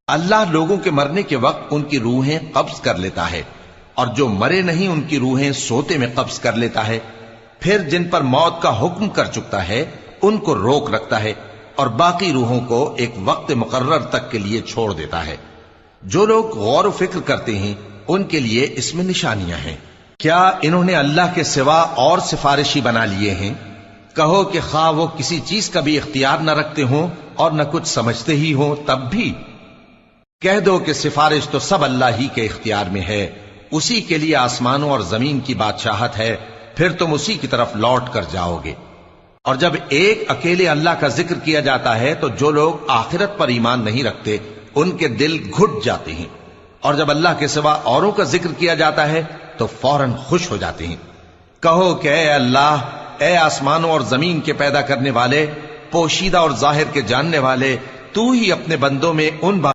اللہ لوگوں کے مرنے کے وقت ان کی روحیں قبض کر لیتا ہے، اور جو مرے نہیں ان کی روحیں سوتے میں قبض کر لیتا ہے، پھر جن پر موت کا حکم کر چکتا ہے ان کو روک رکھتا ہے، اور باقی روحوں کو ایک وقت مقرر تک کے لیے چھوڑ دیتا ہے۔ جو لوگ غور و فکر کرتے ہیں ان کے لیے اس میں نشانیاں ہیں۔ کیا انہوں نے اللہ کے سوا اور سفارشی بنا لیے ہیں؟ کہو کہ خواہ وہ کسی چیز کا بھی اختیار نہ رکھتے ہوں اور نہ کچھ سمجھتے ہی ہوں تب بھی کہہ دو کہ سفارش تو سب اللہ ہی کے اختیار میں ہے، اسی کے لیے آسمانوں اور زمین کی بادشاہت ہے، پھر تم اسی کی طرف لوٹ کر جاؤ گے۔ اور جب ایک اکیلے اللہ کا ذکر کیا جاتا ہے تو جو لوگ آخرت پر ایمان نہیں رکھتے ان کے دل گھٹ جاتے ہیں، اور جب اللہ کے سوا اوروں کا ذکر کیا جاتا ہے تو فوراً خوش ہو جاتے ہیں۔ کہو کہ اے اللہ، اے آسمانوں اور زمین کے پیدا کرنے والے، پوشیدہ اور ظاہر کے جاننے والے، تو ہی اپنے بندوں میں ان